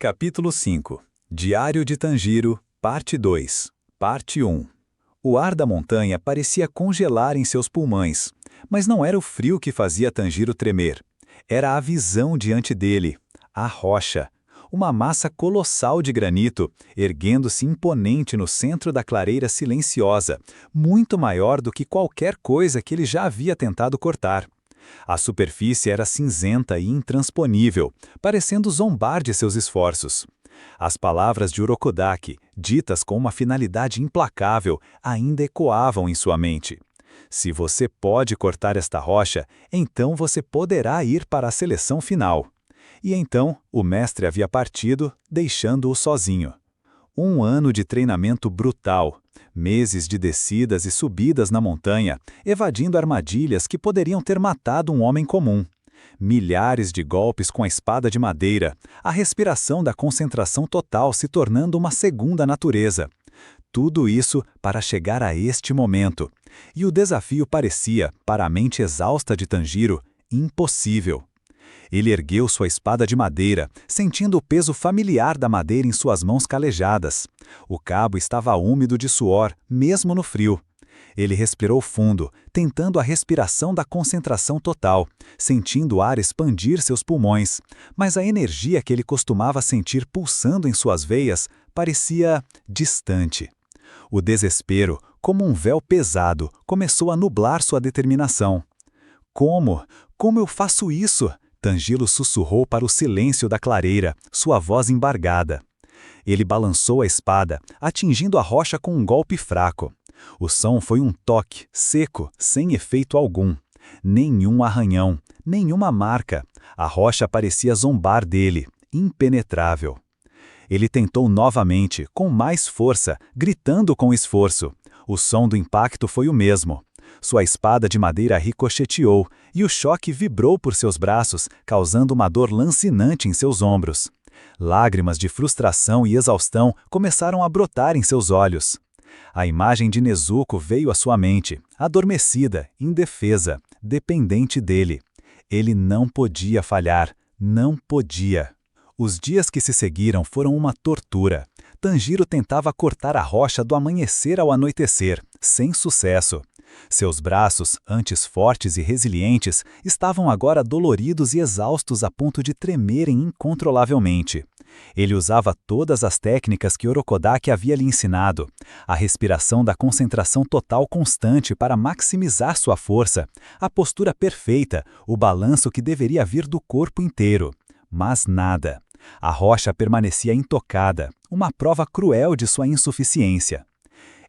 Capítulo 5. Diário de Tanjiro, Parte 2. Parte 1. O ar da montanha parecia congelar em seus pulmões, mas não era o frio que fazia Tanjiro tremer. Era a visão diante dele, a rocha, uma massa colossal de granito, erguendo-se imponente no centro da clareira silenciosa, muito maior do que qualquer coisa que ele já havia tentado cortar. A superfície era cinzenta e intransponível, parecendo zombar de seus esforços. As palavras de Urokodaki, ditas com uma finalidade implacável, ainda ecoavam em sua mente. Se você pode cortar esta rocha, então você poderá ir para a seleção final. E então, o mestre havia partido, deixando-o sozinho. Um ano de treinamento brutal, meses de descidas e subidas na montanha, evadindo armadilhas que poderiam ter matado um homem comum. Milhares de golpes com a espada de madeira, a respiração da concentração total se tornando uma segunda natureza. Tudo isso para chegar a este momento. E o desafio parecia, para a mente exausta de Tanjiro, impossível. Ele ergueu sua espada de madeira, sentindo o peso familiar da madeira em suas mãos calejadas. O cabo estava úmido de suor, mesmo no frio. Ele respirou fundo, tentando a respiração da concentração total, sentindo o ar expandir seus pulmões, mas a energia que ele costumava sentir pulsando em suas veias parecia distante. O desespero, como um véu pesado, começou a nublar sua determinação. Como? Como eu faço isso? Tanjiro sussurrou para o silêncio da clareira, sua voz embargada. Ele balançou a espada, atingindo a rocha com um golpe fraco. O som foi um toque, seco, sem efeito algum. Nenhum arranhão, nenhuma marca. A rocha parecia zombar dele, impenetrável. Ele tentou novamente, com mais força, gritando com esforço. O som do impacto foi o mesmo. Sua espada de madeira ricocheteou, e o choque vibrou por seus braços, causando uma dor lancinante em seus ombros. Lágrimas de frustração e exaustão começaram a brotar em seus olhos. A imagem de Nezuko veio à sua mente, adormecida, indefesa, dependente dele. Ele não podia falhar, não podia. Os dias que se seguiram foram uma tortura. Tanjiro tentava cortar a rocha do amanhecer ao anoitecer, sem sucesso. Seus braços, antes fortes e resilientes, estavam agora doloridos e exaustos a ponto de tremerem incontrolavelmente. Ele usava todas as técnicas que Urokodaki havia lhe ensinado, a respiração da concentração total constante para maximizar sua força, a postura perfeita, o balanço que deveria vir do corpo inteiro. Mas nada. A rocha permanecia intocada, uma prova cruel de sua insuficiência.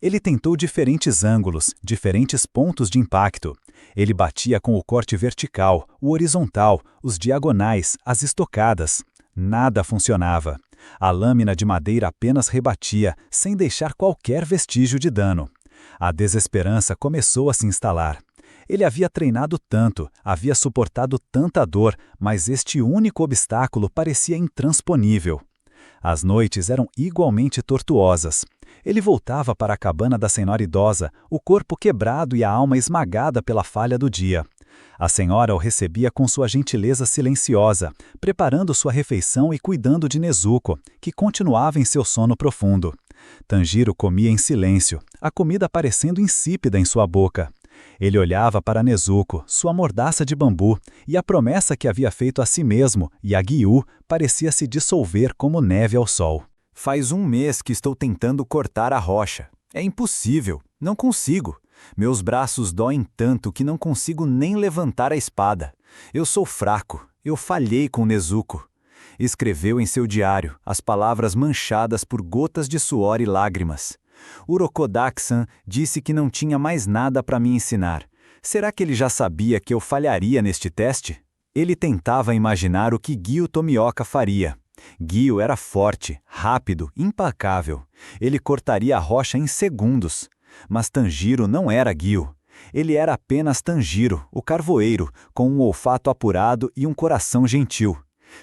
Ele tentou diferentes ângulos, diferentes pontos de impacto. Ele batia com o corte vertical, o horizontal, os diagonais, as estocadas. Nada funcionava. A lâmina de madeira apenas rebatia, sem deixar qualquer vestígio de dano. A desesperança começou a se instalar. Ele havia treinado tanto, havia suportado tanta dor, mas este único obstáculo parecia intransponível. As noites eram igualmente tortuosas. Ele voltava para a cabana da senhora idosa, o corpo quebrado e a alma esmagada pela falha do dia. A senhora o recebia com sua gentileza silenciosa, preparando sua refeição e cuidando de Nezuko, que continuava em seu sono profundo. Tanjiro comia em silêncio, a comida parecendo insípida em sua boca. Ele olhava para Nezuko, sua mordaça de bambu, e a promessa que havia feito a si mesmo e a Gyu parecia se dissolver como neve ao sol. Faz um mês que estou tentando cortar a rocha. É impossível, não consigo. Meus braços doem tanto que não consigo nem levantar a espada. Eu sou fraco, eu falhei com Nezuko. Escreveu em seu diário, as palavras manchadas por gotas de suor e lágrimas. Urokodaki-san disse que não tinha mais nada para me ensinar. Será que ele já sabia que eu falharia neste teste? Ele tentava imaginar o que Gyu Tomioka faria. Gyu era forte, rápido, implacável. Ele cortaria a rocha em segundos. Mas Tanjiro não era Gyu. Ele era apenas Tanjiro, o carvoeiro, com um olfato apurado e um coração gentil.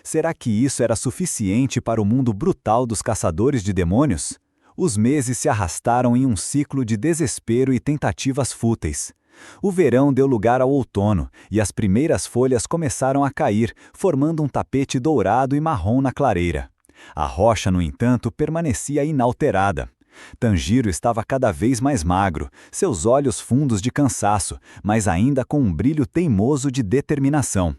Será que isso era suficiente para o mundo brutal dos caçadores de demônios? Os meses se arrastaram em um ciclo de desespero e tentativas fúteis. O verão deu lugar ao outono, e as primeiras folhas começaram a cair, formando um tapete dourado e marrom na clareira. A rocha, no entanto, permanecia inalterada. Tanjiro estava cada vez mais magro, seus olhos fundos de cansaço, mas ainda com um brilho teimoso de determinação.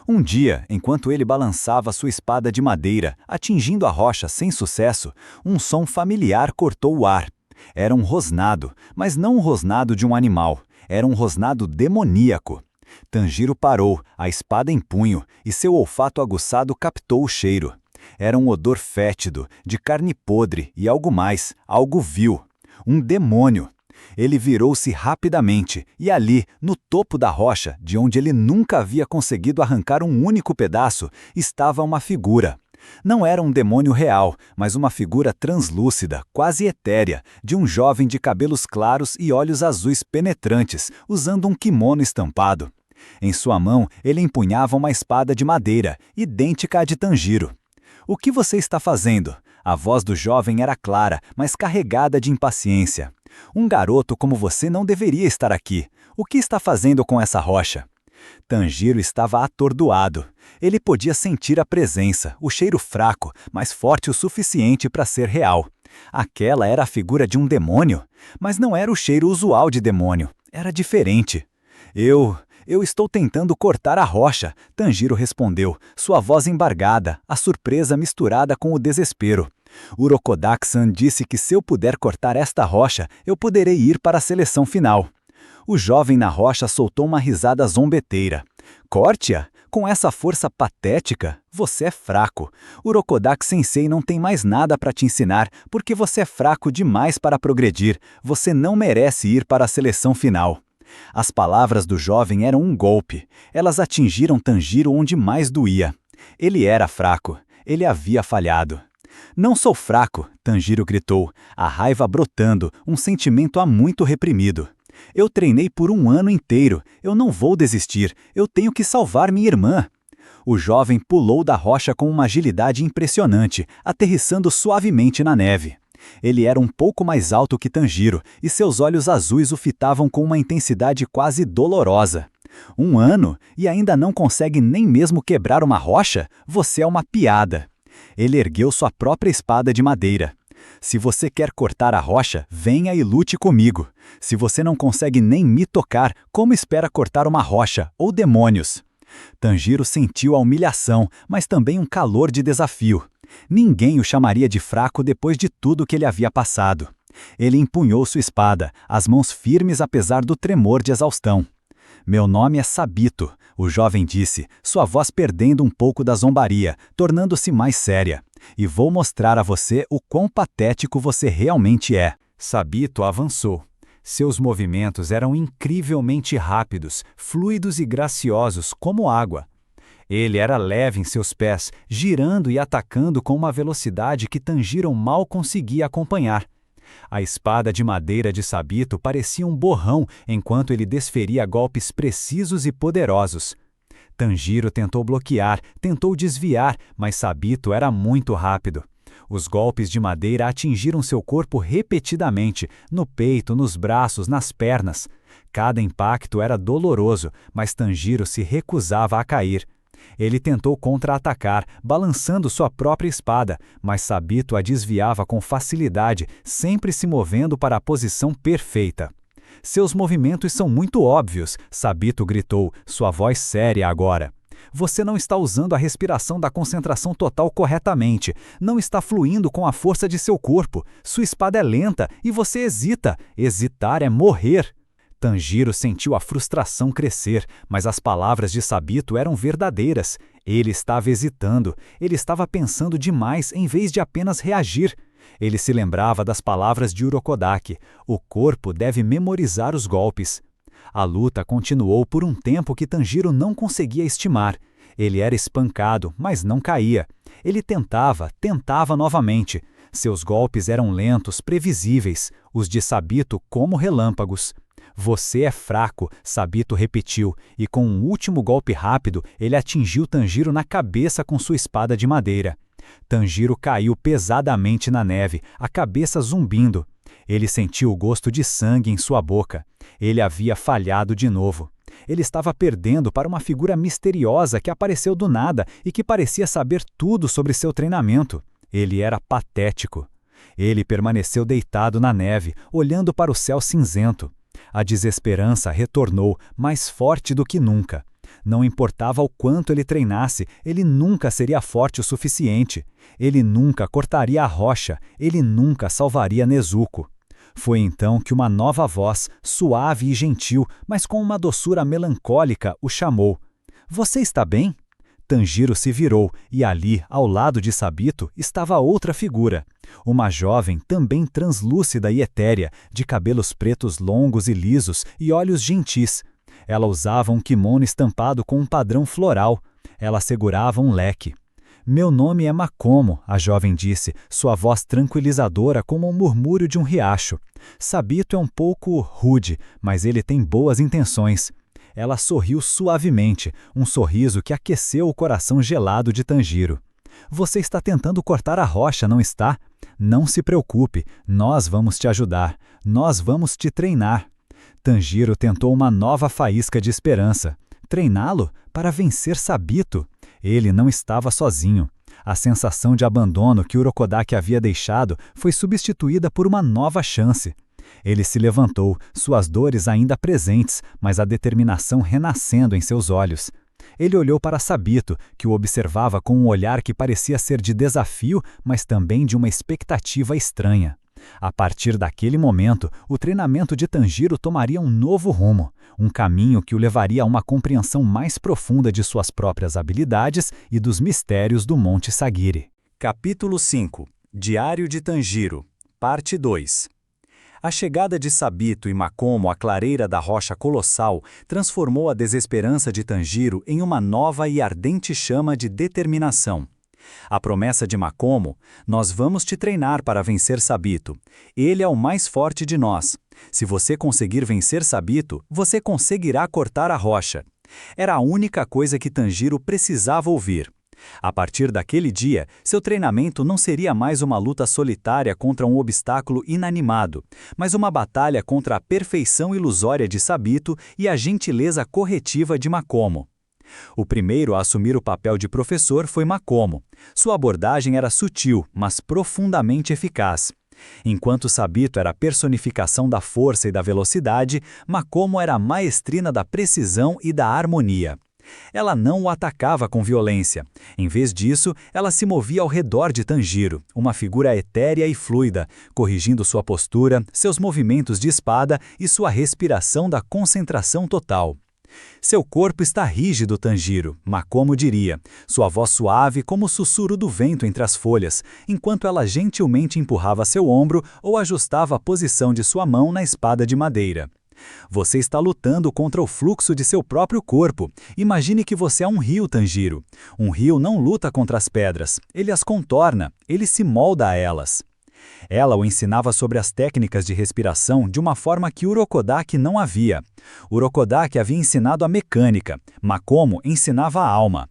Um dia, enquanto ele balançava sua espada de madeira, atingindo a rocha sem sucesso, um som familiar cortou o ar. Era um rosnado, mas não o rosnado de um animal, era um rosnado demoníaco. Tanjiro parou, a espada em punho, e seu olfato aguçado captou o cheiro. Era um odor fétido, de carne podre e algo mais, algo vil. Um demônio. Ele virou-se rapidamente, e ali, no topo da rocha, de onde ele nunca havia conseguido arrancar um único pedaço, estava uma figura. Não era um demônio real, mas uma figura translúcida, quase etérea, de um jovem de cabelos claros e olhos azuis penetrantes, usando um kimono estampado. Em sua mão, ele empunhava uma espada de madeira, idêntica à de Tanjiro. "O que você está fazendo?" A voz do jovem era clara, mas carregada de impaciência. "Um garoto como você não deveria estar aqui. O que está fazendo com essa rocha?" Tanjiro estava atordoado. Ele podia sentir a presença, o cheiro fraco, mas forte o suficiente para ser real. Aquela era a figura de um demônio, mas não era o cheiro usual de demônio. Era diferente. Eu estou tentando cortar a rocha", Tanjiro respondeu, sua voz embargada, a surpresa misturada com o desespero. "Urokodaki-san disse que se eu puder cortar esta rocha, eu poderei ir para a seleção final." O jovem na rocha soltou uma risada zombeteira. "Corte-a? Com essa força patética? Você é fraco. Urokodaki-sensei não tem mais nada para te ensinar, porque você é fraco demais para progredir. Você não merece ir para a seleção final." As palavras do jovem eram um golpe. Elas atingiram Tanjiro onde mais doía. Ele era fraco. Ele havia falhado. "Não sou fraco", Tanjiro gritou, a raiva brotando, um sentimento há muito reprimido. "Eu treinei por um ano inteiro. Eu não vou desistir. Eu tenho que salvar minha irmã." O jovem pulou da rocha com uma agilidade impressionante, aterrissando suavemente na neve. Ele era um pouco mais alto que Tanjiro, e seus olhos azuis o fitavam com uma intensidade quase dolorosa. "Um ano? E ainda não consegue nem mesmo quebrar uma rocha? Você é uma piada." Ele ergueu sua própria espada de madeira. "Se você quer cortar a rocha, venha e lute comigo. Se você não consegue nem me tocar, como espera cortar uma rocha, ou demônios?" Tanjiro sentiu a humilhação, mas também um calor de desafio. Ninguém o chamaria de fraco depois de tudo que ele havia passado. Ele empunhou sua espada, as mãos firmes apesar do tremor de exaustão. "Meu nome é Sabito", o jovem disse, sua voz perdendo um pouco da zombaria, tornando-se mais séria. "E vou mostrar a você o quão patético você realmente é." Sabito avançou. Seus movimentos eram incrivelmente rápidos, fluidos e graciosos como água. Ele era leve em seus pés, girando e atacando com uma velocidade que Tanjiro mal conseguia acompanhar. A espada de madeira de Sabito parecia um borrão enquanto ele desferia golpes precisos e poderosos. Tanjiro tentou bloquear, tentou desviar, mas Sabito era muito rápido. Os golpes de madeira atingiram seu corpo repetidamente, no peito, nos braços, nas pernas. Cada impacto era doloroso, mas Tanjiro se recusava a cair. Ele tentou contra-atacar, balançando sua própria espada, mas Sabito a desviava com facilidade, sempre se movendo para a posição perfeita. "Seus movimentos são muito óbvios", Sabito gritou, sua voz séria agora. "Você não está usando a respiração da concentração total corretamente, não está fluindo com a força de seu corpo, sua espada é lenta e você hesita. Hesitar é morrer." Tanjiro sentiu a frustração crescer, mas as palavras de Sabito eram verdadeiras. Ele estava hesitando, ele estava pensando demais em vez de apenas reagir. Ele se lembrava das palavras de Urokodaki: "O corpo deve memorizar os golpes." A luta continuou por um tempo que Tanjiro não conseguia estimar. Ele era espancado, mas não caía. Ele tentava novamente. Seus golpes eram lentos, previsíveis, os de Sabito como relâmpagos. "Você é fraco", Sabito repetiu, e com um último golpe rápido, ele atingiu Tanjiro na cabeça com sua espada de madeira. Tanjiro caiu pesadamente na neve, a cabeça zumbindo. Ele sentiu o gosto de sangue em sua boca. Ele havia falhado de novo. Ele estava perdendo para uma figura misteriosa que apareceu do nada e que parecia saber tudo sobre seu treinamento. Ele era patético. Ele permaneceu deitado na neve, olhando para o céu cinzento. A desesperança retornou, mais forte do que nunca. Não importava o quanto ele treinasse, ele nunca seria forte o suficiente. Ele nunca cortaria a rocha, ele nunca salvaria Nezuko. Foi então que uma nova voz, suave e gentil, mas com uma doçura melancólica, o chamou. Você está bem? Tanjiro se virou e ali, ao lado de Sabito, estava outra figura. Uma jovem, também translúcida e etérea, de cabelos pretos longos e lisos e olhos gentis. Ela usava um kimono estampado com um padrão floral. Ela segurava um leque. Meu nome é Makomo, a jovem disse, sua voz tranquilizadora como um murmúrio de um riacho. Sabito é um pouco rude, mas ele tem boas intenções. Ela sorriu suavemente, um sorriso que aqueceu o coração gelado de Tanjiro. Você está tentando cortar a rocha, não está? Não se preocupe, nós vamos te ajudar. Nós vamos te treinar. Tanjiro tentou uma nova faísca de esperança. Treiná-lo para vencer Sabito? Ele não estava sozinho. A sensação de abandono que Urokodaki havia deixado foi substituída por uma nova chance. Ele se levantou, suas dores ainda presentes, mas a determinação renascendo em seus olhos. Ele olhou para Sabito, que o observava com um olhar que parecia ser de desafio, mas também de uma expectativa estranha. A partir daquele momento, o treinamento de Tanjiro tomaria um novo rumo, um caminho que o levaria a uma compreensão mais profunda de suas próprias habilidades e dos mistérios do Monte Sagiri. Capítulo 5 Diário de Tanjiro, Parte 2. A chegada de Sabito e Makomo à clareira da rocha colossal transformou a desesperança de Tanjiro em uma nova e ardente chama de determinação. A promessa de Makomo: nós vamos te treinar para vencer Sabito. Ele é o mais forte de nós. Se você conseguir vencer Sabito, você conseguirá cortar a rocha. Era a única coisa que Tanjiro precisava ouvir. A partir daquele dia, seu treinamento não seria mais uma luta solitária contra um obstáculo inanimado, mas uma batalha contra a perfeição ilusória de Sabito e a gentileza corretiva de Makomo. O primeiro a assumir o papel de professor foi Makomo. Sua abordagem era sutil, mas profundamente eficaz. Enquanto Sabito era a personificação da força e da velocidade, Makomo era a maestrina da precisão e da harmonia. Ela não o atacava com violência. Em vez disso, ela se movia ao redor de Tanjiro, uma figura etérea e fluida, corrigindo sua postura, seus movimentos de espada e sua respiração da concentração total. Seu corpo está rígido, Tanjiro, Makomo diria, sua voz suave como o sussurro do vento entre as folhas, enquanto ela gentilmente empurrava seu ombro ou ajustava a posição de sua mão na espada de madeira. Você está lutando contra o fluxo de seu próprio corpo. Imagine que você é um rio, Tanjiro. Um rio não luta contra as pedras, ele as contorna, ele se molda a elas. Ela o ensinava sobre as técnicas de respiração de uma forma que Urokodaki não havia. Urokodaki havia ensinado a mecânica, Makomo ensinava a alma.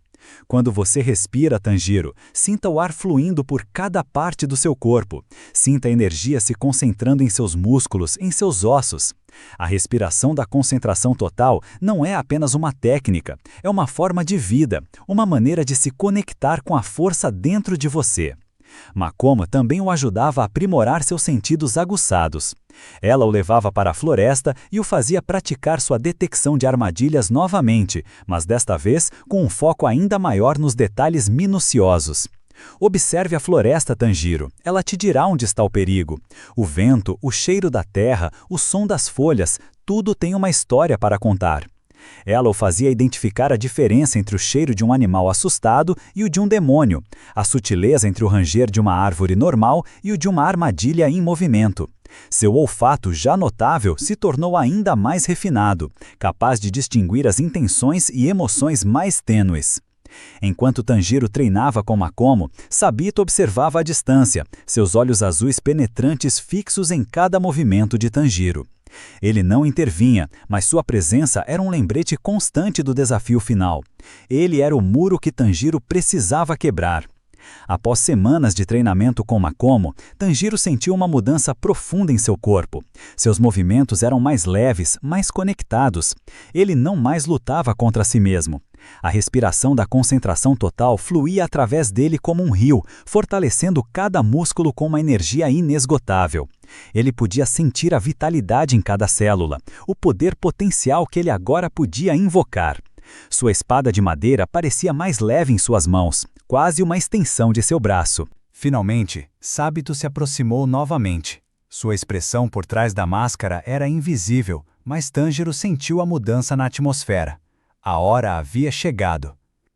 Quando você respira, Tanjiro, sinta o ar fluindo por cada parte do seu corpo. Sinta a energia se concentrando em seus músculos, em seus ossos. A respiração da concentração total não é apenas uma técnica, é uma forma de vida, uma maneira de se conectar com a força dentro de você. Makomo também o ajudava a aprimorar seus sentidos aguçados. Ela o levava para a floresta e o fazia praticar sua detecção de armadilhas novamente, mas desta vez com um foco ainda maior nos detalhes minuciosos. Observe a floresta, Tanjiro. Ela te dirá onde está o perigo. O vento, o cheiro da terra, o som das folhas, tudo tem uma história para contar. Ela o fazia identificar a diferença entre o cheiro de um animal assustado e o de um demônio, a sutileza entre o ranger de uma árvore normal e o de uma armadilha em movimento. Seu olfato, já notável, se tornou ainda mais refinado, capaz de distinguir as intenções e emoções mais tênues. Enquanto Tanjiro treinava com Makomo, Sabito observava à distância, seus olhos azuis penetrantes fixos em cada movimento de Tanjiro. Ele não intervinha, mas sua presença era um lembrete constante do desafio final. Ele era o muro que Tanjiro precisava quebrar. Após semanas de treinamento com Makomo, Tanjiro sentiu uma mudança profunda em seu corpo. Seus movimentos eram mais leves, mais conectados. Ele não mais lutava contra si mesmo. A respiração da concentração total fluía através dele como um rio, fortalecendo cada músculo com uma energia inesgotável. Ele podia sentir a vitalidade em cada célula, o poder potencial que ele agora podia invocar. Sua espada de madeira parecia mais leve em suas mãos, quase uma extensão de seu braço. Finalmente, Sábito se aproximou novamente. Sua expressão por trás da máscara era invisível, mas Tanjiro sentiu a mudança na atmosfera. A hora havia chegado.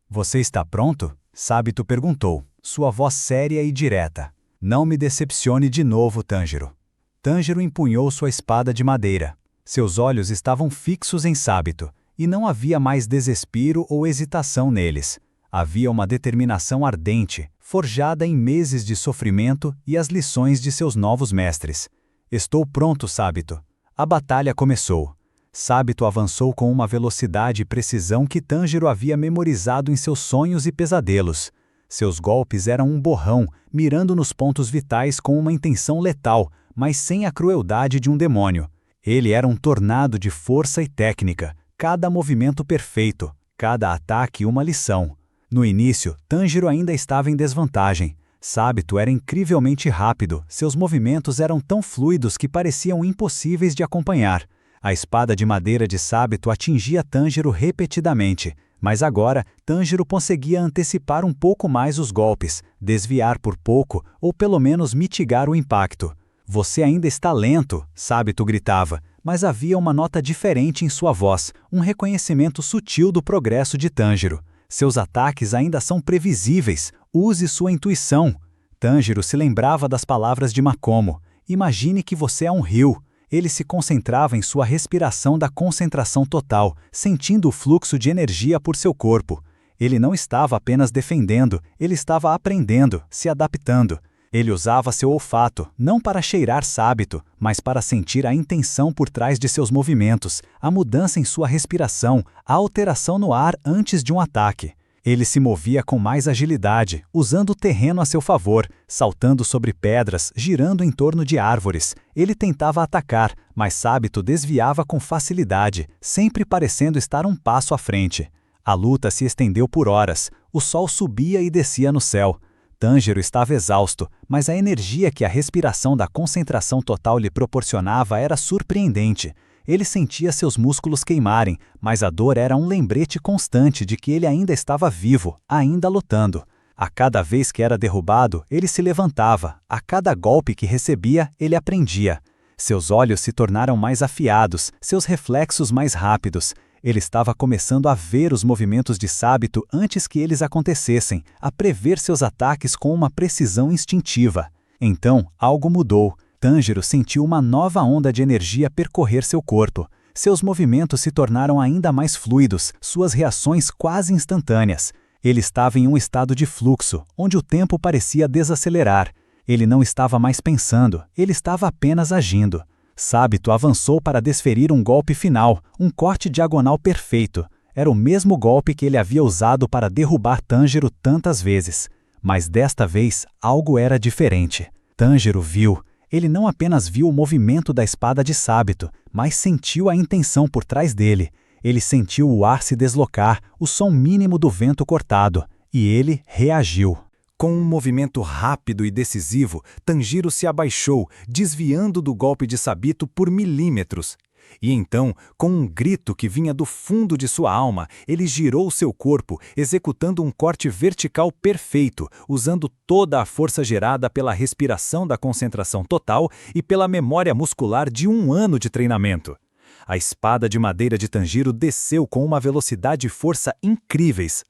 Você está pronto? Sábito perguntou, sua voz séria e direta. Não me decepcione de novo, Tanjiro. Tanjiro empunhou sua espada de madeira. Seus olhos estavam fixos em Sábito, e não havia mais desespero ou hesitação neles. Havia uma determinação ardente, forjada em meses de sofrimento e as lições de seus novos mestres. Estou pronto, Sábito. A batalha começou. Sábito avançou com uma velocidade e precisão que Tanjiro havia memorizado em seus sonhos e pesadelos. Seus golpes eram um borrão, mirando nos pontos vitais com uma intenção letal, mas sem a crueldade de um demônio. Ele era um tornado de força e técnica, cada movimento perfeito, cada ataque uma lição. No início, Tanjiro ainda estava em desvantagem. Sábito era incrivelmente rápido, seus movimentos eram tão fluidos que pareciam impossíveis de acompanhar. A espada de madeira de Sábito atingia Tanjiro repetidamente, mas agora Tanjiro conseguia antecipar um pouco mais os golpes, desviar por pouco ou pelo menos mitigar o impacto. Você ainda está lento, Sábito gritava, mas havia uma nota diferente em sua voz, um reconhecimento sutil do progresso de Tanjiro. Seus ataques ainda são previsíveis, use sua intuição. Tanjiro se lembrava das palavras de Makomo. Imagine que você é um rio. Ele se concentrava em sua respiração da concentração total, sentindo o fluxo de energia por seu corpo. Ele não estava apenas defendendo, ele estava aprendendo, se adaptando. Ele usava seu olfato, não para cheirar Sábito, mas para sentir a intenção por trás de seus movimentos, a mudança em sua respiração, a alteração no ar antes de um ataque. Ele se movia com mais agilidade, usando o terreno a seu favor, saltando sobre pedras, girando em torno de árvores. Ele tentava atacar, mas Sábito desviava com facilidade, sempre parecendo estar um passo à frente. A luta se estendeu por horas. O sol subia e descia no céu. Tanjiro estava exausto, mas a energia que a respiração da concentração total lhe proporcionava era surpreendente. Ele sentia seus músculos queimarem, mas a dor era um lembrete constante de que ele ainda estava vivo, ainda lutando. A cada vez que era derrubado, ele se levantava. A cada golpe que recebia, ele aprendia. Seus olhos se tornaram mais afiados, seus reflexos mais rápidos. Ele estava começando a ver os movimentos de Sábito antes que eles acontecessem, a prever seus ataques com uma precisão instintiva. Então, algo mudou. Tanjiro sentiu uma nova onda de energia percorrer seu corpo. Seus movimentos se tornaram ainda mais fluidos, suas reações quase instantâneas. Ele estava em um estado de fluxo, onde o tempo parecia desacelerar. Ele não estava mais pensando, ele estava apenas agindo. Sábito avançou para desferir um golpe final, um corte diagonal perfeito. Era o mesmo golpe que ele havia usado para derrubar Tanjiro tantas vezes. Mas desta vez, algo era diferente. Tanjiro viu. Ele não apenas viu o movimento da espada de Sábito, mas sentiu a intenção por trás dele. Ele sentiu o ar se deslocar, o som mínimo do vento cortado, e ele reagiu. Com um movimento rápido e decisivo, Tanjiro se abaixou, desviando do golpe de Sábito por milímetros. E então, com um grito que vinha do fundo de sua alma, ele girou seu corpo, executando um corte vertical perfeito, usando toda a força gerada pela respiração da concentração total e pela memória muscular de 1 ano de treinamento. A espada de madeira de Tanjiro desceu com uma velocidade e força incríveis.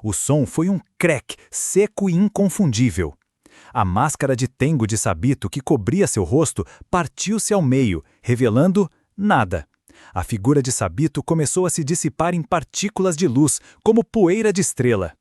O som foi um crack, seco e inconfundível. A máscara de Tengu de Sábito que cobria seu rosto partiu-se ao meio, revelando nada. A figura de Sábito começou a se dissipar em partículas de luz, como poeira de estrela.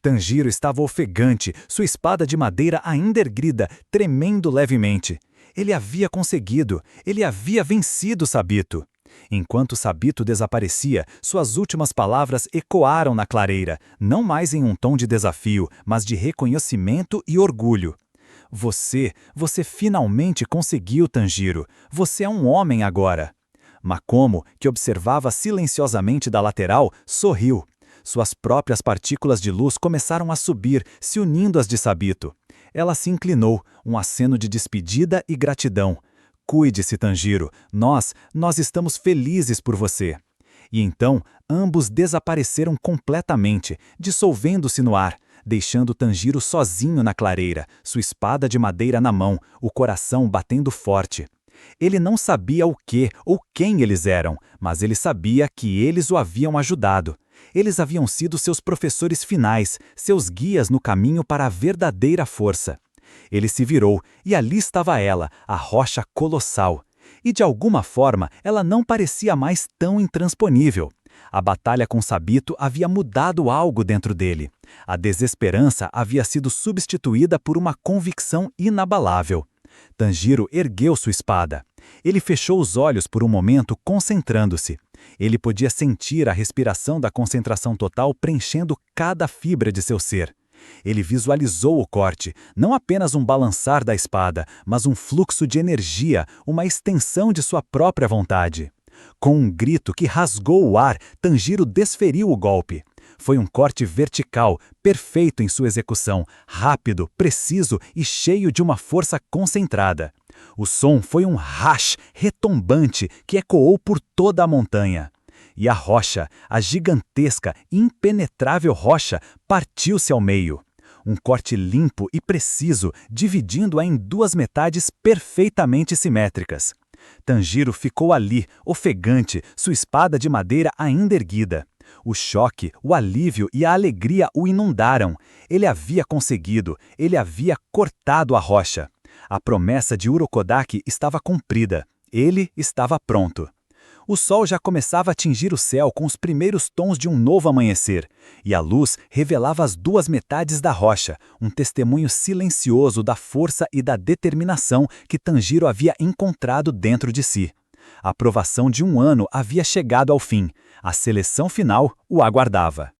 Tanjiro estava ofegante, sua espada de madeira ainda erguida, tremendo levemente. Ele havia conseguido, ele havia vencido Sábito. Enquanto Sabito desaparecia, suas últimas palavras ecoaram na clareira, não mais em um tom de desafio, mas de reconhecimento e orgulho. Você finalmente conseguiu, Tanjiro. Você é um homem agora. Makomo, que observava silenciosamente da lateral, sorriu. Suas próprias partículas de luz começaram a subir, se unindo às de Sabito. Ela se inclinou, um aceno de despedida e gratidão. Cuide-se, Tanjiro. Nós estamos felizes por você. E então, ambos desapareceram completamente, dissolvendo-se no ar, deixando Tanjiro sozinho na clareira, sua espada de madeira na mão, o coração batendo forte. Ele não sabia o que ou quem eles eram, mas ele sabia que eles o haviam ajudado. Eles haviam sido seus professores finais, seus guias no caminho para a verdadeira força. Ele se virou, e ali estava ela, a rocha colossal. E de alguma forma, ela não parecia mais tão intransponível. A batalha com Sabito havia mudado algo dentro dele. A desesperança havia sido substituída por uma convicção inabalável. Tanjiro ergueu sua espada. Ele fechou os olhos por um momento, concentrando-se. Ele podia sentir a respiração da concentração total preenchendo cada fibra de seu ser. Ele visualizou o corte, não apenas um balançar da espada, mas um fluxo de energia, uma extensão de sua própria vontade. Com um grito que rasgou o ar, Tanjiro desferiu o golpe. Foi um corte vertical, perfeito em sua execução, rápido, preciso e cheio de uma força concentrada. O som foi um rash retumbante que ecoou por toda a montanha. E a rocha, a gigantesca, impenetrável rocha, partiu-se ao meio. Um corte limpo e preciso, dividindo-a em duas metades perfeitamente simétricas. Tanjiro ficou ali, ofegante, sua espada de madeira ainda erguida. O choque, o alívio e a alegria o inundaram. Ele havia conseguido, ele havia cortado a rocha. A promessa de Urokodaki estava cumprida. Ele estava pronto. O sol já começava a tingir o céu com os primeiros tons de um novo amanhecer, e a luz revelava as duas metades da rocha, um testemunho silencioso da força e da determinação que Tanjiro havia encontrado dentro de si. A provação de um ano havia chegado ao fim. A seleção final o aguardava.